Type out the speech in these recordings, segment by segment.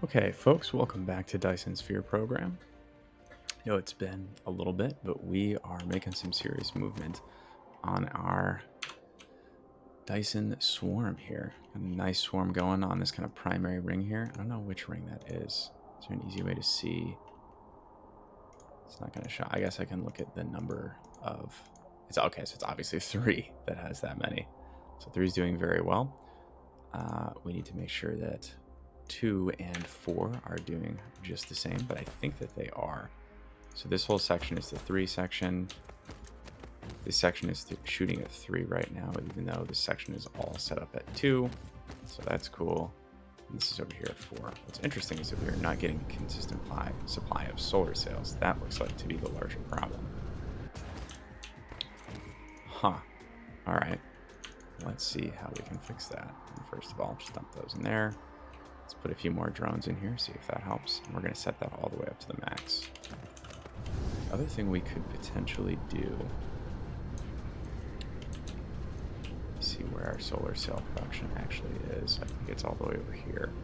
Okay, folks, welcome back to Dyson Sphere Program. I know it's been a little bit, but we are making some serious movement on our Dyson swarm here. A nice swarm going on this kind of primary ring here. I don't know which ring that is. Is there an easy way to see? It's not going to show. I guess I can look at the number of... It's okay, so it's obviously 3 that has that many. So 3 is doing very well. We need to make sure that 2 and 4 are doing just the same, but I think that they are. So this whole section is the 3 section. This section is shooting at 3 right now, even though this section is all set up at 2. So that's cool. And this is over here at 4. What's interesting is that we are not getting a consistent supply of solar sails. That looks like to be the larger problem. Huh. All right. Let's see how we can fix that. And first of all, just dump those in there. Let's put a few more drones in here, see if that helps. And we're going to set that all the way up to the max. The other thing we could potentially do, see where our solar cell production actually is. I think it's all the way over here.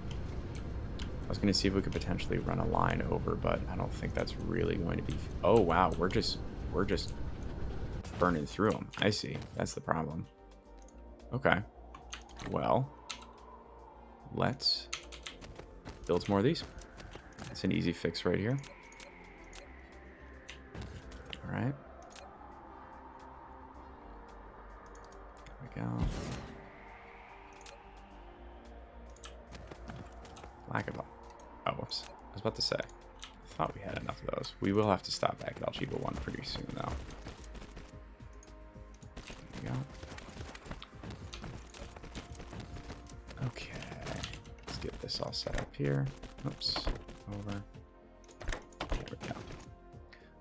I was going to see if we could potentially run a line over, but I don't think that's really going to be... Oh, wow, we're just burning through them. I see. That's the problem. Okay. Well, let's build some more of these. It's an easy fix right here. All right. There we go. Lack of... Oh, whoops. I was about to say. I thought we had enough of those. We will have to stop back at Algebra 1 pretty soon, though. There we go. Okay. Let's get this all set up here. Oops. Over. There we go.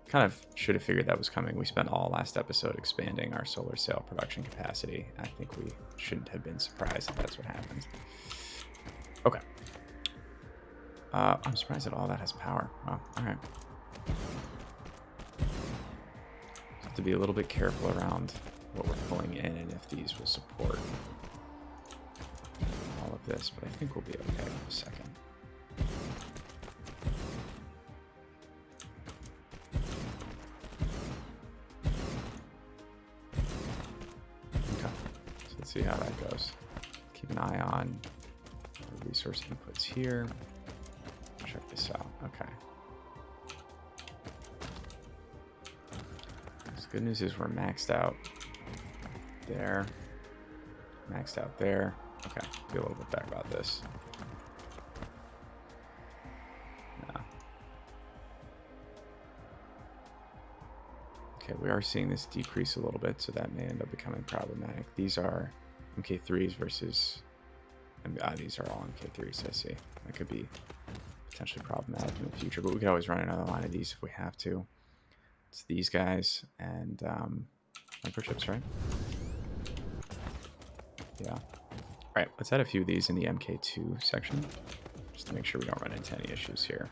Kind of should have figured that was coming. We spent all last episode expanding our solar cell production capacity. I think we shouldn't have been surprised if that's what happened. Okay. I'm surprised that all that has power. Wow. All right. Have to be a little bit careful around what we're pulling in and if these will support all of this, but I think we'll be okay in a second. Okay. So let's see how that goes. Keep an eye on the resource inputs here. Check this out. Okay. So good news is we're maxed out there. Maxed out there. Okay. Feel a little bit better about this. Yeah. Okay, we are seeing this decrease a little bit, so that may end up becoming problematic. These are MK3s versus... these are all MK3s, I see. That could be potentially problematic in the future, but we could always run another line of these if we have to. It's these guys and microchips, right? Yeah. All right, let's add a few of these in the MK2 section, just to make sure we don't run into any issues here.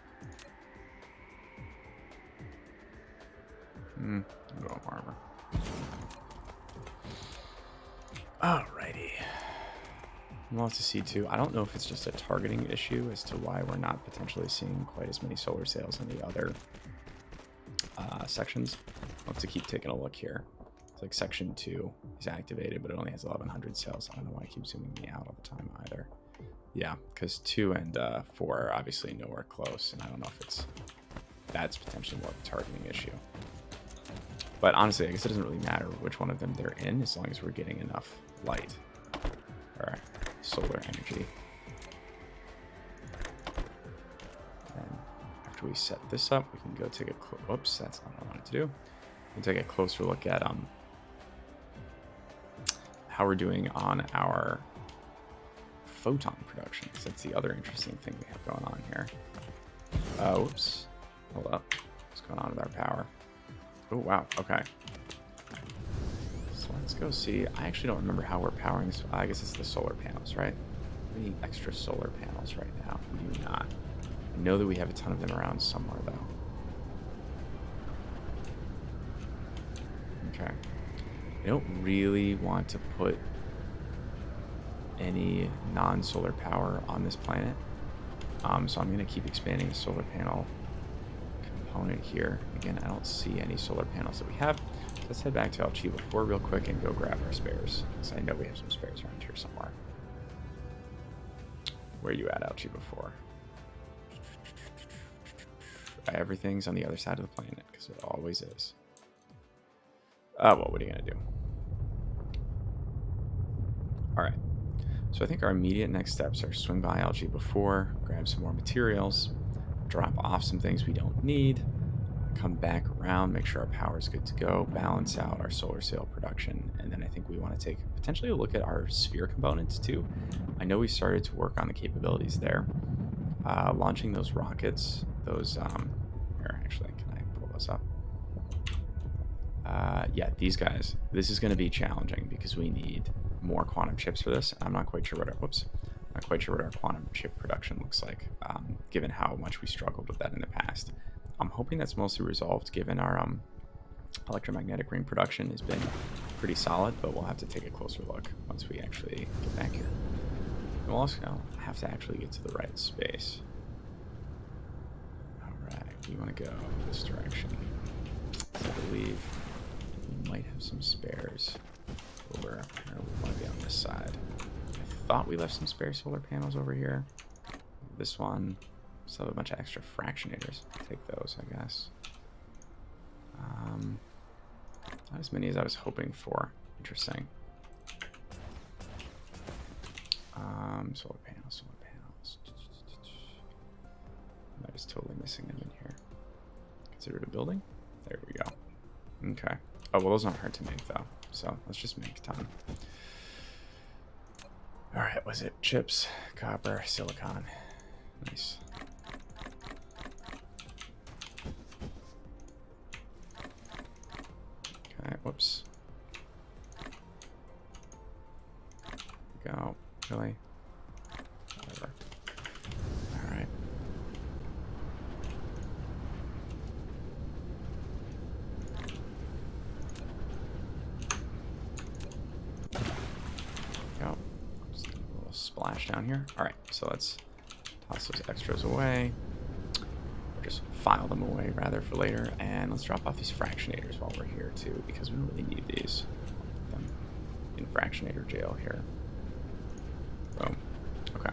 Go on armor. Alrighty. We'll have to see too. I don't know if it's just a targeting issue as to why we're not potentially seeing quite as many solar sails in the other sections. We'll have to keep taking a look here. It's like section 2 is activated, but it only has 1100 sails. I don't know why it keeps zooming me out all the time either. Yeah, because 2 and 4 are obviously nowhere close, and I don't know if that's potentially more of a targeting issue. But honestly, I guess it doesn't really matter which one of them they're in, as long as we're getting enough light or solar energy. And after we set this up, we can go take a whoops, that's not what I wanted to do. We'll take a closer look at how we're doing on our photon production, because that's the other interesting thing we have going on here. Whoops. Hold up. What's going on with our power? Oh, wow. Okay. So let's go see. I actually don't remember how we're powering this. I guess it's the solar panels, right? We need extra solar panels right now. We do not. I know that we have a ton of them around somewhere, though. Okay. I don't really want to put any non-solar power on this planet. So I'm going to keep expanding the solar panel component here. Again, I don't see any solar panels that we have. Let's head back to Alchiba 4 real quick and go grab our spares. Because I know we have some spares around here somewhere. Where are you at, Alchiba 4? Everything's on the other side of the planet, because it always is. Oh, well, what are you going to do? Alright. So I think our immediate next steps are swing by Alchiba 4, grab some more materials, drop off some things we don't need, come back around, make sure our power is good to go, balance out our solar sail production, and then I think we want to take potentially a look at our sphere components too. I know we started to work on the capabilities there. Launching those rockets, those, here, actually, can I pull those up? Yeah, these guys, this is going to be challenging because we need more quantum chips for this. I'm not quite sure what our quantum chip production looks like, given how much we struggled with that in the past. I'm hoping that's mostly resolved, given our electromagnetic ring production has been pretty solid, but we'll have to take a closer look once we actually get back here. And we'll also have to actually get to the right space. Alright, we want to go this direction. I believe we might have some spares over, or we want to be on this side. I thought we left some spare solar panels over here. This one, still have a bunch of extra fractionators. Take those, I guess. Not as many as I was hoping for. Interesting. Solar panels. I was totally missing them in here. Consider it a building? There we go. Okay. Oh, well, those aren't hard to make, though. So let's just make a ton. All right, was it chips, copper, silicon? Nice. Okay, whoops. Go. Really? Whatever. All right. Go. Just a little splash down here. All right, so let's toss those extras away. Or just file them away, rather, for later. And let's drop off these fractionators while we're here, too, because we don't really need these. Put them in fractionator jail here. Boom. Okay.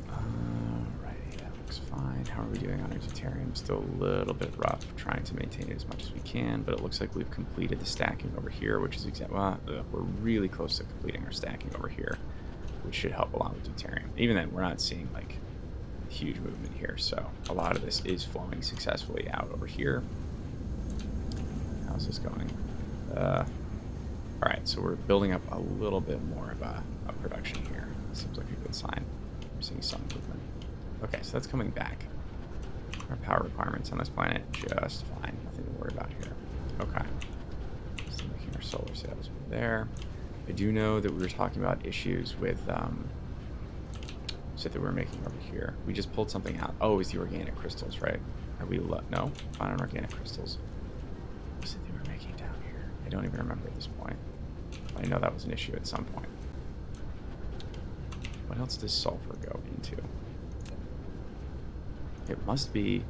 Alrighty, that looks fine. How are we doing on our deuterium? Still a little bit rough, trying to maintain it as much as we can, but it looks like we've completed the stacking over here, which is we're really close to completing our stacking over here, which should help a lot with deuterium. Even then, we're not seeing like huge movement here, so a lot of this is flowing successfully out over here. How's this going? All right, so we're building up a little bit more of a production here. Seems like a good sign. We're seeing some movement. Okay, so that's coming back. Our power requirements on this planet, just fine. Nothing to worry about here. Okay. Still making our solar sails over there. I do know that we were talking about issues with that we're making over here. We just pulled something out. Oh, it's the organic crystals, right? Are we no? Fine on organic crystals. What was it they were making down here? I don't even remember at this point. I know that was an issue at some point. What else does sulfur go into? It must be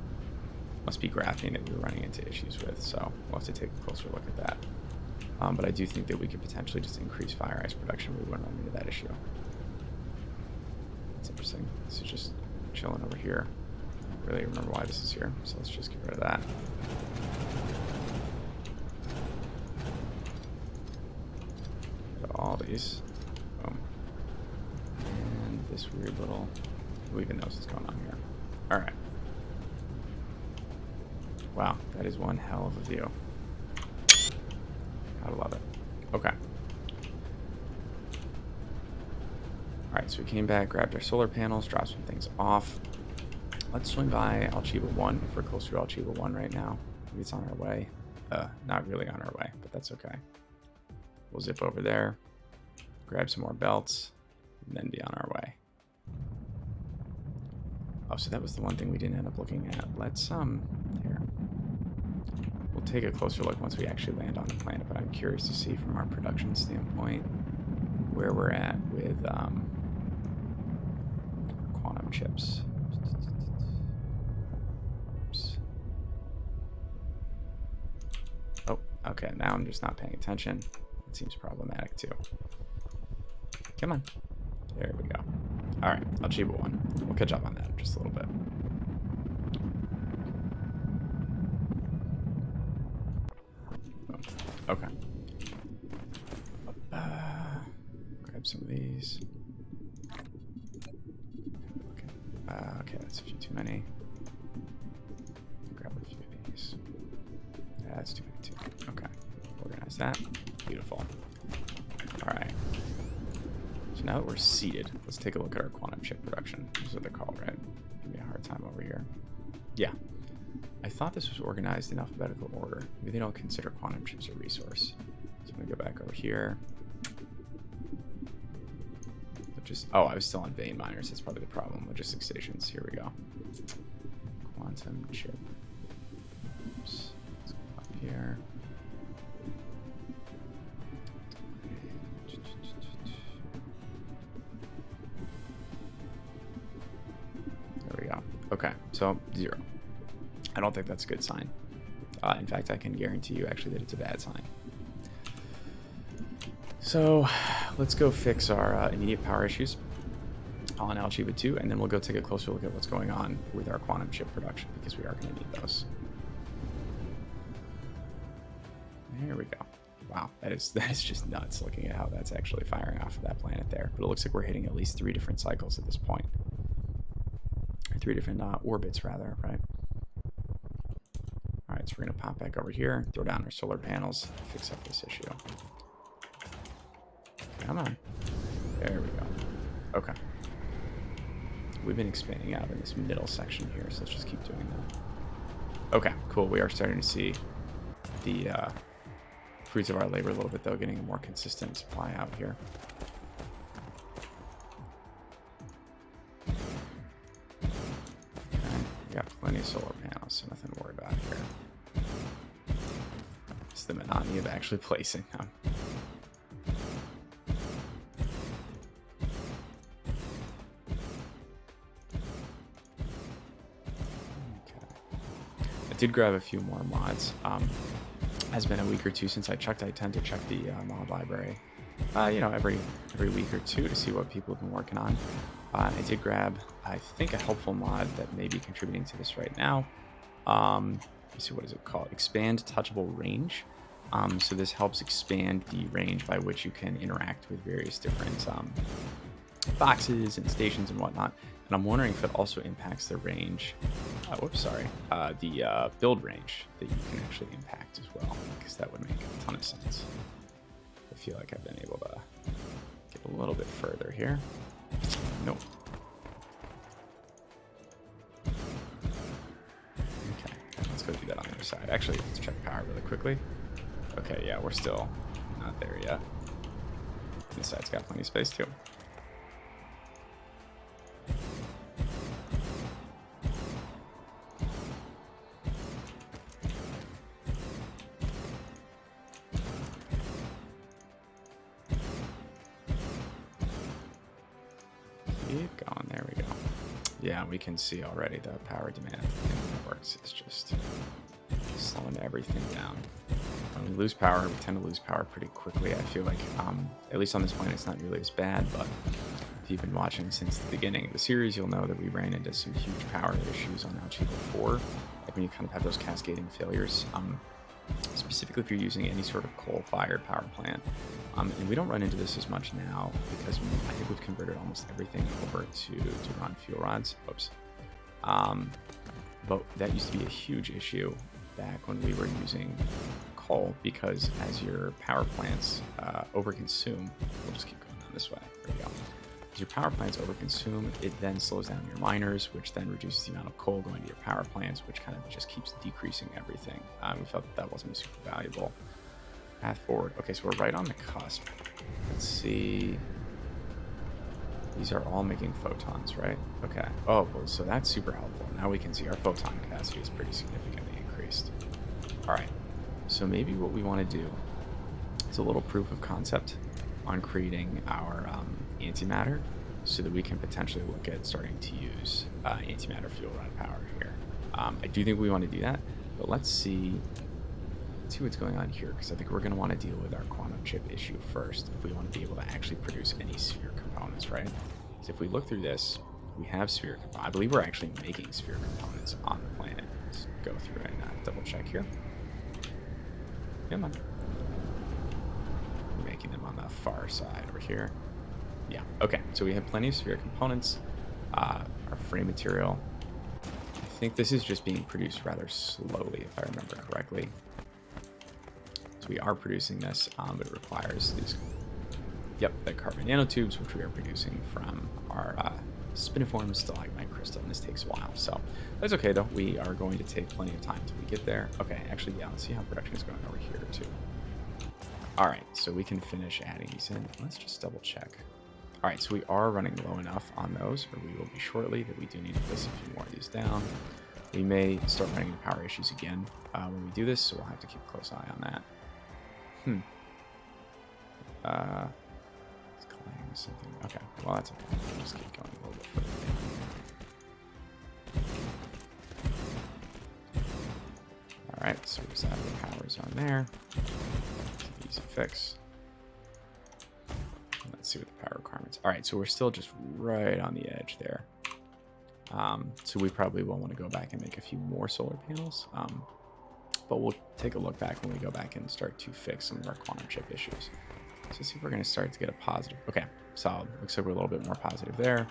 graphene that we were running into issues with, so we'll have to take a closer look at that. But I do think that we could potentially just increase fire ice production. We wouldn't run into that issue. That's interesting. This is just chilling over here. I don't really remember why this is here, so let's just get rid of that. All these. Boom. And this weird little... Who even knows what's going on here? Alright. Wow, that is one hell of a view. Gotta love it. Okay. Alright, so we came back, grabbed our solar panels, dropped some things off. Let's swing by Alchiba 1 if we're closer to Alchiba 1 right now. Maybe it's on our way. Not really on our way, but that's okay. We'll zip over there, grab some more belts, and then be on our way. Oh, so that was the one thing we didn't end up looking at. Let's, here. We'll take a closer look once we actually land on the planet, but I'm curious to see from our production standpoint where we're at with quantum chips. Oops. Oh, okay, now I'm just not paying attention. It seems problematic too. Come on. There we go. All right, Algebra 1. We'll catch up on that in just a little bit. Okay. Grab some of these. Okay, that's a few too many. Grab a few of these. Yeah, that's too many too. Okay. Organize that. Beautiful. Alright. So now that we're seated, let's take a look at our quantum chip production. That's what they're called, right? Give me a hard time over here. Yeah. I thought this was organized in alphabetical order. Maybe they don't consider quantum chips a resource. So I'm going to go back over here. Oh, I was still on vein miners. That's probably the problem. Logistics stations. Here we go. Quantum chip. Oops. Let's go up here. There we go. Okay, so 0. I don't think that's a good sign. In fact, I can guarantee you actually that it's a bad sign. So let's go fix our immediate power issues on Algebra 2, and then we'll go take a closer look at what's going on with our quantum chip production, because we are going to need those. There we go. Wow, that is just nuts looking at how that's actually firing off of that planet there. But it looks like we're hitting at least 3 different cycles at this point. Or 3 different orbits, rather, right? All right, so we're going to pop back over here, throw down our solar panels, fix up this issue. Come on. There we go. Okay. We've been expanding out in this middle section here, so let's just keep doing that. Okay, cool. We are starting to see the fruits of our labor a little bit, though, getting a more consistent supply out here. Okay, we got plenty of solar panels, so nothing to worry about here. It's the monotony of actually placing them. Did grab a few more mods. Has been a week or two since I checked. I tend to check the mod library, you know, every week or two to see what people have been working on. I did grab, I think, a helpful mod that may be contributing to this right now. Let's see, what is it called? Expand touchable range. So this helps expand the range by which you can interact with various different boxes and stations and whatnot. And I'm wondering if it also impacts the range, the build range that you can actually impact as well, because that would make a ton of sense. I feel like I've been able to get a little bit further here. Nope. Okay, let's go do that on the other side. Actually, let's check power really quickly. Okay, yeah, we're still not there yet. This side's got plenty of space too. Keep going, there we go. Yeah, we can see already the power demand in the networks is just slowing everything down. When we lose power, we tend to lose power pretty quickly. I feel like, at least on this planet, it's not nearly as bad, but if you've been watching since the beginning of the series, you'll know that we ran into some huge power issues on Algebra 4, like when you kind of have those cascading failures, specifically if you're using any sort of coal-fired power plant. And we don't run into this as much now because I think we've converted almost everything over to run fuel rods. Oops. But that used to be a huge issue back when we were using coal, because as your power plants overconsume, we'll just keep going down this way. There we go. As your power plants overconsume, it then slows down your miners, which then reduces the amount of coal going to your power plants, which kind of just keeps decreasing everything. We felt that wasn't super valuable. Path forward. Okay, so we're right on the cusp. Let's see. These are all making photons, right? Okay. Oh, well, so that's super helpful. Now we can see our photon capacity is pretty significantly increased. All right. So maybe what we want to do is a little proof of concept on creating our antimatter so that we can potentially look at starting to use antimatter fuel rod power here. I do think we want to do that, but let's see what's going on here, because I think we're going to want to deal with our quantum chip issue first if we want to be able to actually produce any sphere components, right? So if we look through this, we have sphere components. I believe we're actually making sphere components on the planet. Let's go through and double check here. Come on. We're making them on the far side over here. Yeah, okay, so we have plenty of sphere components. Our frame material, I think this is just being produced rather slowly, if I remember correctly. So we are producing this, but it requires these, the carbon nanotubes, which we are producing from our spiniform stalagmite crystal, and this takes a while. So that's okay, though. We are going to take plenty of time till we get there. Okay, actually, yeah, let's see how production is going over here, too. All right, so we can finish adding these in. Let's just double check. All right, so we are running low enough on those, or we will be shortly, that we do need to place a few more of these down. We may start running into power issues again when we do this, so we'll have to keep a close eye on that. It's colliding with something. Okay, well, that's okay. We'll just keep going a little bit further down. All right, so we just added the power zone there. Easy fix. Let's see what the power requirements. All right, so we're still just right on the edge there. So we probably will want to go back and make a few more solar panels. But we'll take a look back when we go back and start to fix some of our quantum chip issues. So let's see if we're going to start to get a positive. Okay, solid. Looks like we're a little bit more positive there.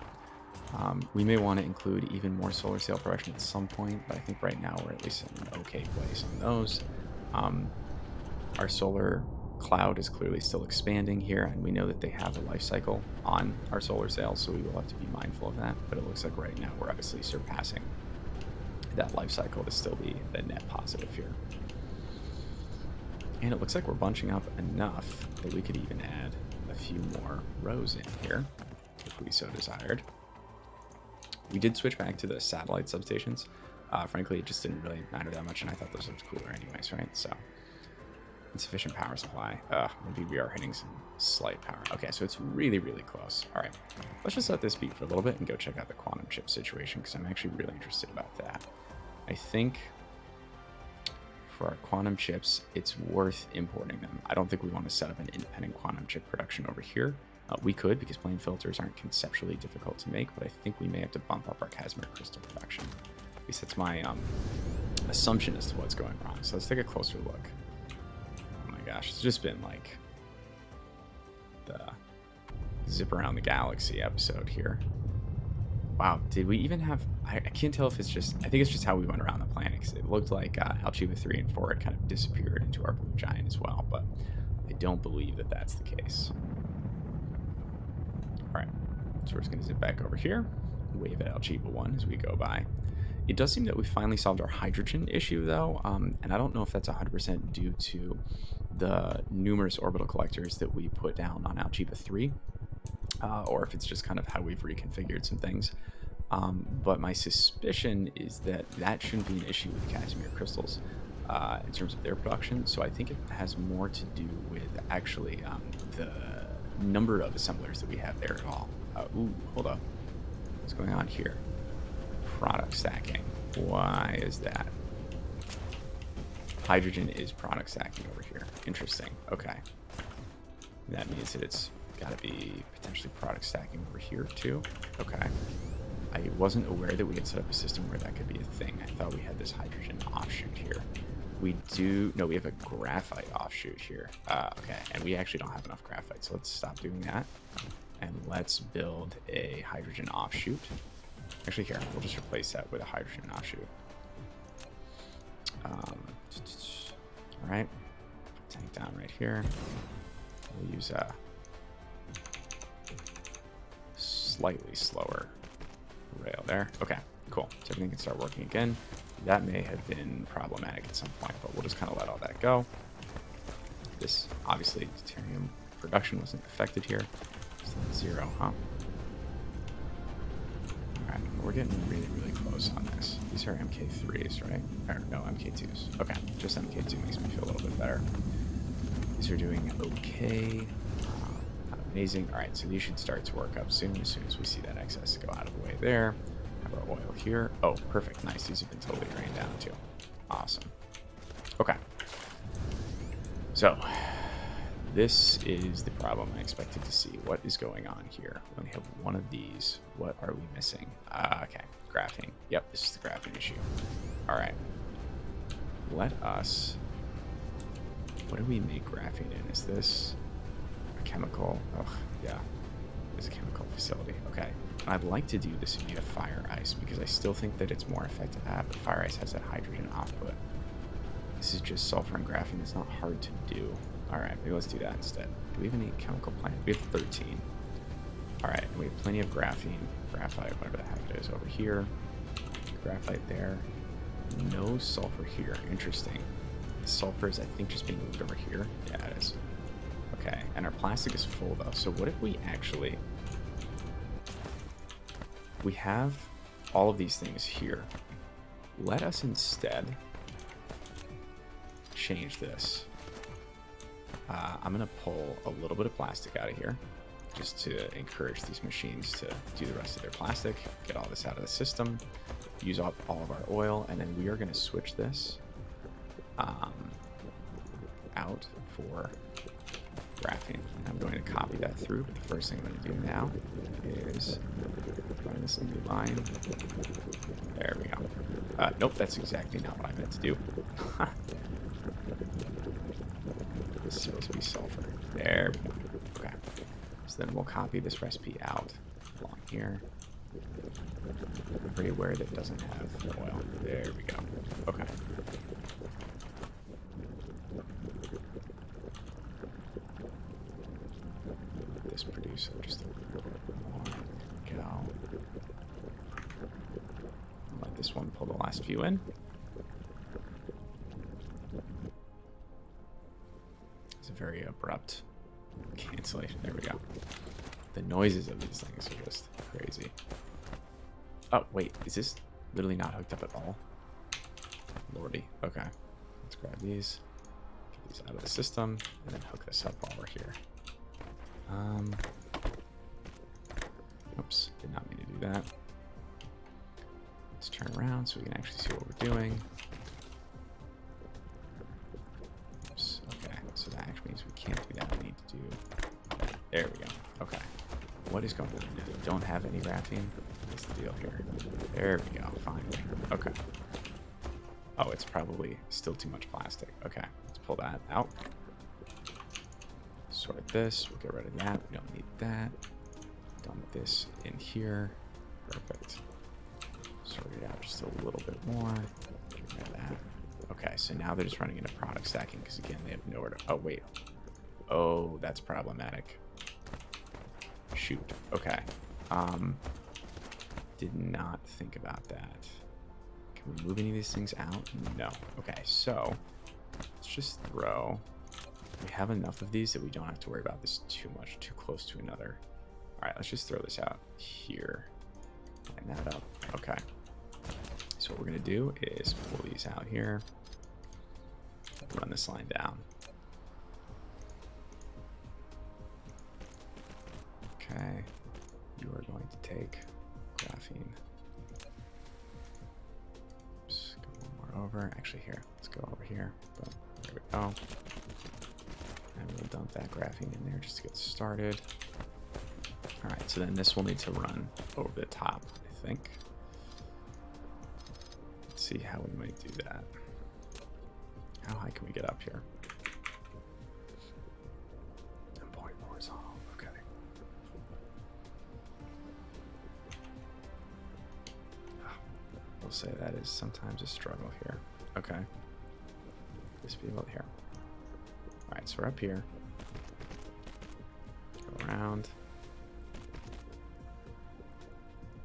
We may want to include even more solar cell production at some point, but I think right now we're at least in an okay place on those. Our solar cloud is clearly still expanding here, and we know that they have a life cycle on our solar sails, so we will have to be mindful of that. But it looks like right now we're obviously surpassing that life cycle to still be the net positive here. And it looks like we're bunching up enough that we could even add a few more rows in here if we so desired. We did switch back to the satellite substations. Frankly, it just didn't really matter that much, and I thought those looked cooler anyways, right? So insufficient power supply. Maybe we are hitting some slight power. Okay, so it's really, really close. All right, let's just let this be for a little bit and go check out the quantum chip situation, because I'm actually really interested about that. I think for our quantum chips, it's worth importing them. I don't think we want to set up an independent quantum chip production over here. We could, because plane filters aren't conceptually difficult to make, but I think we may have to bump up our Casimir crystal production. At least that's my assumption as to what's going wrong. So let's take a closer look. Oh my gosh, it's just been like the zip around the galaxy episode here. Wow, did we even have... I can't tell if it's just... I think it's just how we went around the planet, because it looked like Alchiva 3 and 4 had kind of disappeared into our blue giant as well, but I don't believe that that's the case. Alright, so we're just going to zip back over here, wave at Alchiva 1 as we go by. It does seem that we finally solved our hydrogen issue, though, and I don't know if that's 100% due to the numerous orbital collectors that we put down on Alchiva 3, or if it's just kind of how we've reconfigured some things. But my suspicion is that that shouldn't be an issue with Casimir crystals in terms of their production, so I think it has more to do with actually the number of assemblers that we have there at all. Ooh, hold up. What's going on here? Product stacking. Why is that? Hydrogen is product stacking over here. Interesting. Okay. That means that it's got to be potentially product stacking over here too. Okay. I wasn't aware that we had set up a system where that could be a thing. I thought we had this hydrogen offshoot here. We do... No, we have a graphite offshoot here. Okay, and we actually don't have enough graphite, so let's stop doing that. And let's build a hydrogen offshoot. Actually, here, we'll just replace that with a hydrogen offshoot. All right, tank down right here. We'll use a slightly slower rail there. Okay, cool. So everything can start working again. That may have been problematic at some point, but we'll just kind of let all that go. This, obviously, deuterium production wasn't affected here. So that's 0, huh? Alright, we're getting really, really close on this. These are MK3s, right? Or no, MK2s. Okay, just MK2 makes me feel a little bit better. These are doing okay. Not Amazing. All right, so these should start to work up soon as we see that excess go out of the way there. Have our oil here. Oh, perfect. Nice. These have been totally drained down too. Awesome. Okay. So this is the problem I expected to see. What is going on here? We only have one of these. What are we missing? Okay, graphene. Yep, this is the graphene issue. All right. Let us... What do we make graphene in? Is this a chemical? Oh, yeah. It's a chemical facility. Okay. I'd like to do this via fire ice because I still think that it's more effective. But fire ice has that hydrogen output. This is just sulfur and graphene. It's not hard to do. All right, maybe let's do that instead. Do we have any chemical plant? We have 13. All right, we have plenty of graphene, graphite, whatever the heck it is over here. Graphite there. No sulfur here. Interesting. The sulfur is, I think, just being moved over here. Yeah, it is. Okay, and our plastic is full though. So what if we actually... We have all of these things here. Let us instead change this. I'm going to pull a little bit of plastic out of here just to encourage these machines to do the rest of their plastic, get all this out of the system, use up all of our oil, and then we are going to switch this out for graphene. And I'm going to copy that through, but the first thing I'm going to do now is run this new line. There we go. Nope, that's exactly not what I meant to do. This is supposed to be sulfur. There we go. Okay. So then we'll copy this recipe out along here. I'm pretty aware that it doesn't have oil. There we go. Okay. Let this produce just a little bit more. There we go. Let this one pull the last few in. It's a very abrupt cancellation. There we go. The noises of these things are just crazy. Oh, wait. Is this literally not hooked up at all? Lordy. Okay. Let's grab these. Get these out of the system. And then hook this up while we're here. Oops. Did not mean to do that. Let's turn around so we can actually see what we're doing. Oops. Okay. So that actually means we can't do that. We need to do that. There we go. Okay. What is going on? We don't have any graphene. What's the deal here? There we go. Finally. Okay. Oh, it's probably still too much plastic. Okay. Let's pull that out. Sort this. We'll get rid of that. We don't need that. Dump this in here. Perfect. Sort it out just a little bit more. Get rid of that. Okay, so now they're just running into product stacking because, again, they have nowhere to... Oh, wait. Oh, that's problematic. Shoot. Okay. Did not think about that. Can we move any of these things out? No. Okay, so let's just throw... We have enough of these that we don't have to worry about this too much, too close to another. All right, let's just throw this out here. Line that up. Okay. So what we're going to do is pull these out here. Run this line down. Okay. You are going to take graphene. Oops, go one more over. Actually, here. Let's go over here. Boom. There we go. And we'll dump that graphene in there just to get started. All right, so then this will need to run over the top, I think. Let's see how we might do that. How high can we get up here? And point horizontal. Okay. We'll say that is sometimes a struggle here. Okay. This be about here. All right, so we're up here. Go around.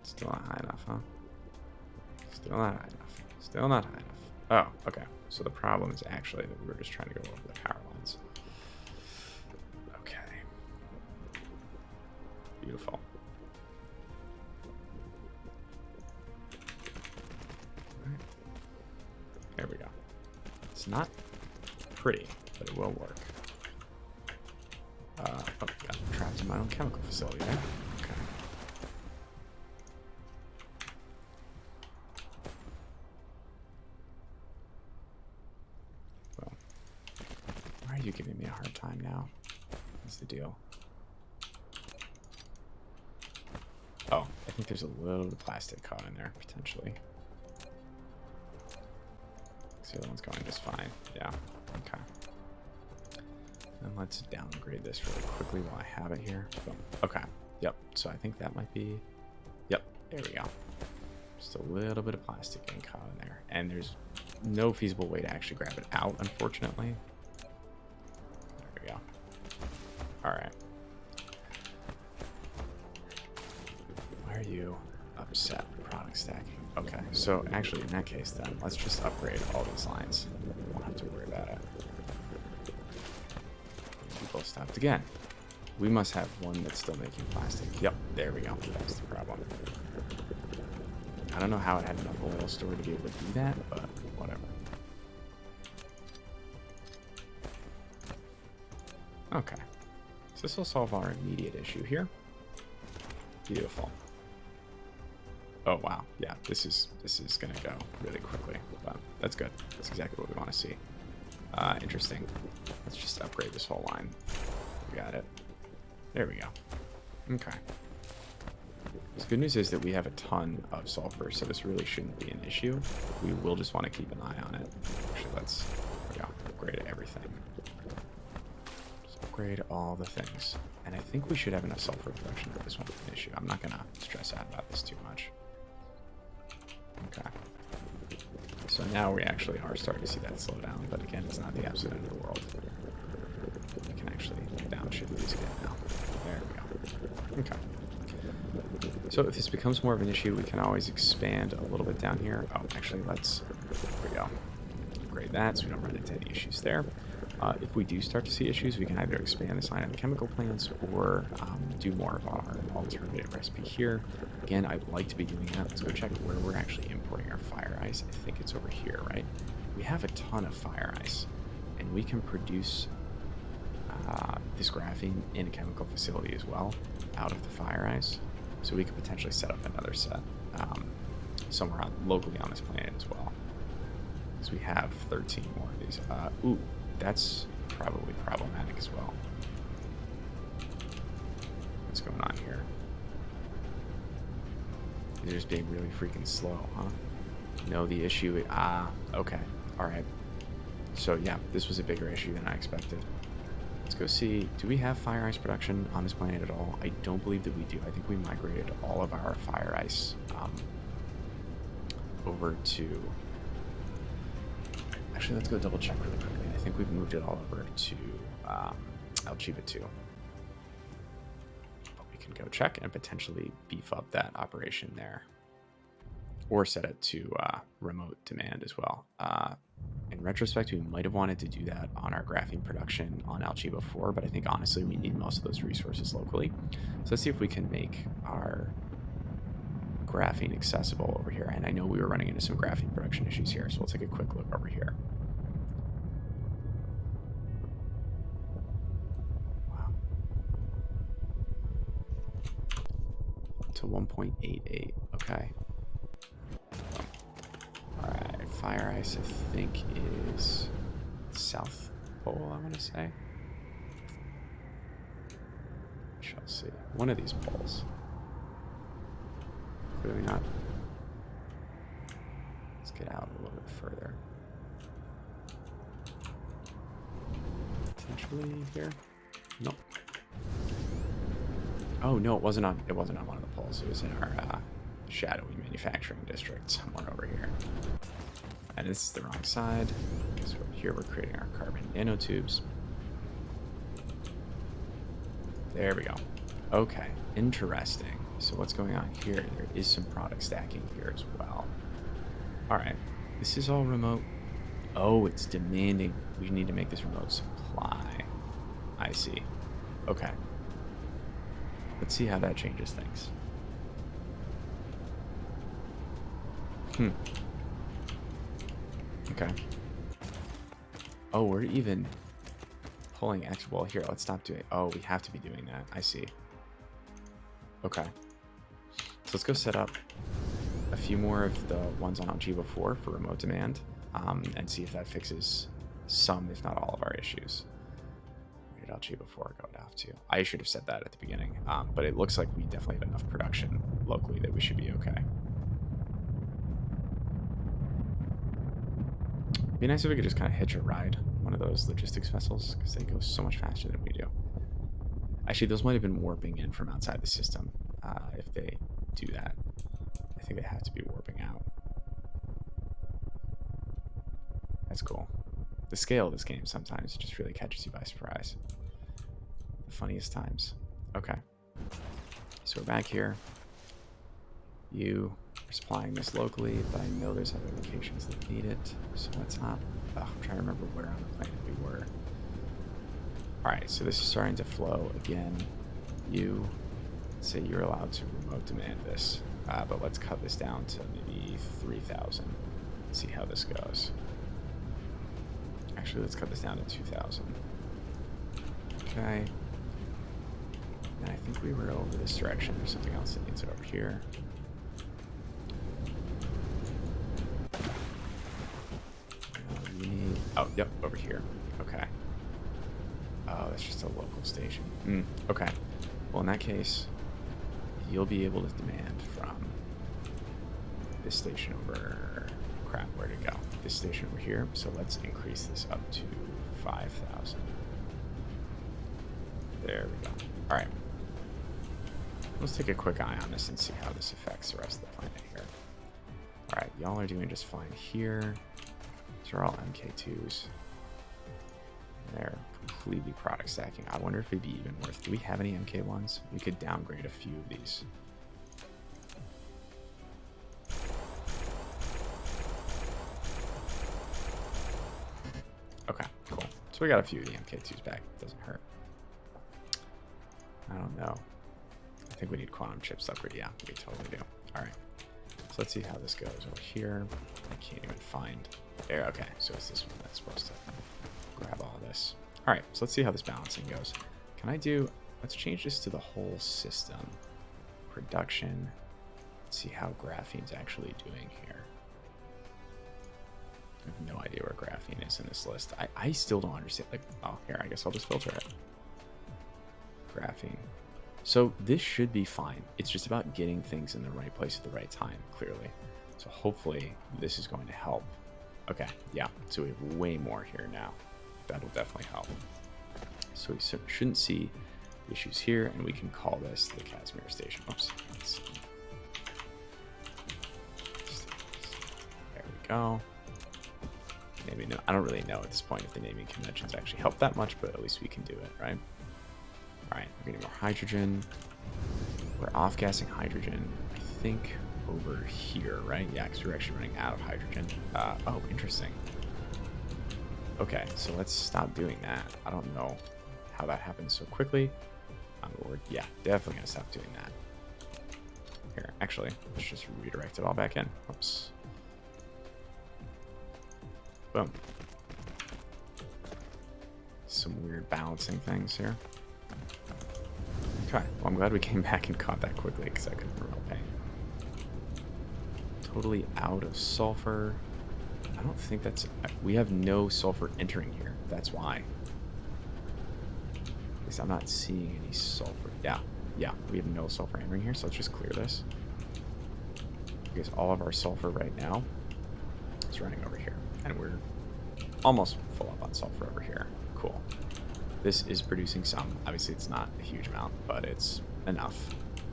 Still not high enough, huh? Still not high enough. Still not high enough. Oh, okay. So the problem is actually that we were just trying to go over the power lines. Okay. Beautiful. All right. There we go. It's not pretty, but it will work. Oh, got trapped to my own chemical facility there. Okay. Well, why are you giving me a hard time now? What's the deal? Oh, I think there's a little bit of plastic caught in there, potentially. The other one's going just fine. Yeah. Okay. And let's downgrade this really quickly while I have it here. Boom. Okay. Yep. So I think that might be... Yep. There we go. Just a little bit of plastic getting caught in there. And there's no feasible way to actually grab it out, unfortunately. There we go. All right. Why are you upset? Product stacking. Okay, so actually in that case then, let's just upgrade all these lines. We won't have to worry about it. People stopped again. We must have one that's still making plastic. Yep, there we go. That's the problem. I don't know how it had enough oil stored to be able to do that, but whatever. Okay, so this will solve our immediate issue here. Beautiful. Oh wow, yeah, this is gonna go really quickly, but that's good. That's exactly what we want to see. Interesting. Let's just upgrade this whole line. We got it. There we go. Okay. The good news is that we have a ton of sulfur, so this really shouldn't be an issue. We will just want to keep an eye on it. Actually, let's upgrade everything. Just upgrade all the things, and I think we should have enough sulfur production for this one to be an issue. I'm not gonna stress out about this too much. Okay. So now we actually are starting to see that slow down, but again, it's not the absolute end of the world. We can actually downshift these again now. There we go. Okay. So if this becomes more of an issue, we can always expand a little bit down here. Oh, actually, there we go. Upgrade that so we don't run into any issues there. If we do start to see issues, we can either expand this line on the chemical plants or do more of our alternative recipe here. Again, I'd like to be doing that. Let's go check where we're actually importing our fire ice. I think it's over here, right? We have a ton of fire ice, and we can produce this graphene in a chemical facility as well out of the fire ice. So we could potentially set up another set somewhere locally on this planet as well. Because we have 13 more of these. Ooh. That's probably problematic as well. What's going on here? They're just being really freaking slow, huh? No, the issue... okay. Alright. So, yeah, this was a bigger issue than I expected. Let's go see... Do we have fire ice production on this planet at all? I don't believe that we do. I think we migrated all of our fire ice over to... Actually, let's go double check really quickly. I think we've moved it all over to Alchiba 2. But we can go check and potentially beef up that operation there. Or set it to remote demand as well. In retrospect, we might have wanted to do that on our graphene production on Alchiba 4, but I think honestly we need most of those resources locally. So let's see if we can make our graphene accessible over here. And I know we were running into some graphene production issues here, so we'll take a quick look over here. Wow. To 1.88. Okay. All right. Fire ice, I think, is South Pole, I want to say. We shall see. One of these poles. Clearly not. Let's get out a little bit further. Potentially here? Nope. Oh no, it wasn't on one of the poles. It was in our shadowy manufacturing district somewhere over here. And this is the wrong side. So here we're creating our carbon nanotubes. There we go. Okay, interesting. So what's going on here? There is some product stacking here as well. All right, this is all remote. Oh, it's demanding. We need to make this remote supply. I see. Okay. Let's see how that changes things. Okay. Oh, we're even pulling X. Well, here, let's stop doing. Oh, we have to be doing that. I see. Okay. So let's go set up a few more of the ones on Algebra 4 for remote demand, and see if that fixes some, if not all, of our issues. Where did Algebra 4 go down to? I should have said that at the beginning, but it looks like we definitely have enough production locally that we should be okay. It'd be nice if we could just kind of hitch a ride one of those logistics vessels, because they go so much faster than we do. Actually, those might have been warping in from outside the system. If they do that, I think they have to be warping out. That's cool. The scale of this game sometimes just really catches you by surprise. The funniest times. Okay. So we're back here. You are supplying this locally, but I know there's other locations that need it. So let's not... I'm trying to remember where on the planet we were. Alright, so this is starting to flow again. You say you're allowed to remote demand this, but let's cut this down to maybe 3,000. See how this goes. Actually, let's cut this down to 2,000. Okay. And I think we were over this direction. There's something else that needs it over here. You need... Oh, yep, over here. Okay. Oh, that's just a local station. Okay. Well, in that case, you'll be able to demand from this station over... Crap, where'd it go? This station over here. So let's increase this up to 5,000. There we go. All right. Let's take a quick eye on this and see how this affects the rest of the planet here. All right, y'all are doing just fine here. These are all MK2s. They're completely product stacking. I wonder if it'd be even worth... Do we have any MK1s? We could downgrade a few of these. Okay, cool. So we got a few of the MK2s back. Doesn't hurt. I don't know. I think we need quantum chips upgrade. Yeah, we totally do. All right. So let's see how this goes over here. I can't even find... There, okay. So it's this one that's supposed to grab all of this. All right, so let's see how this balancing goes. Can I do... Let's change this to the whole system. Production. Let's see how graphene's actually doing here. I have no idea where graphene is in this list. I still don't understand. Like, oh, here, I guess I'll just filter it. Graphene. So this should be fine. It's just about getting things in the right place at the right time, clearly. So hopefully this is going to help. Okay, yeah. So we have way more here now. That'll definitely help. So we shouldn't see issues here, and we can call this the Casimir station. Oops. There we go. Maybe no. I don't really know at this point if the naming conventions actually help that much, but at least we can do it, right? All right, we're getting more hydrogen. We're off-gassing hydrogen, I think, over here, right? Yeah, because we're actually running out of hydrogen. Oh, interesting. Okay, so let's stop doing that. I don't know how that happens so quickly. Yeah, definitely going to stop doing that. Here, actually, let's just redirect it all back in. Oops. Boom. Some weird balancing things here. Okay, well, I'm glad we came back and caught that quickly because that could have been real pain. Totally out of sulfur. I don't think that's... We have no sulfur entering here. That's why. At least I'm not seeing any sulfur. Yeah, we have no sulfur entering here, so let's just clear this. Because all of our sulfur right now is running over here. And we're almost full up on sulfur over here. Cool. This is producing some. Obviously, it's not a huge amount, but it's enough.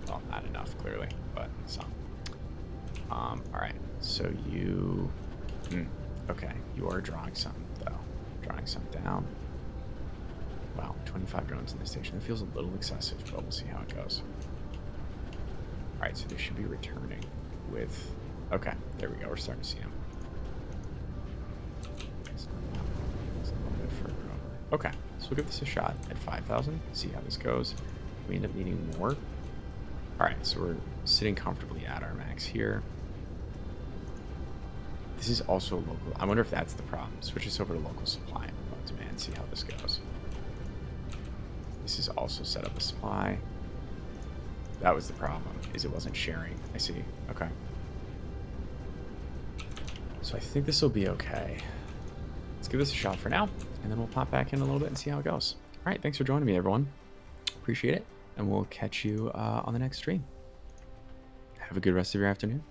Well, not enough, clearly, but some. All right. So you... okay. You are drawing some, though. Drawing some down. Wow, 25 drones in this station. It feels a little excessive, but we'll see how it goes. All right, so they should be returning with... Okay, there we go. We're starting to see them. Okay, so we'll give this a shot at 5,000, see how this goes. We end up needing more. All right, so we're sitting comfortably at our max here. This is also local. I wonder if that's the problem. Switch this over to local supply and remote demand, see how this goes. This is also set up a supply. That was the problem, is it wasn't sharing. I see. Okay. So I think this will be okay. Let's give this a shot for now, and then we'll pop back in a little bit and see how it goes. All right, thanks for joining me, everyone. Appreciate it, and we'll catch you on the next stream. Have a good rest of your afternoon.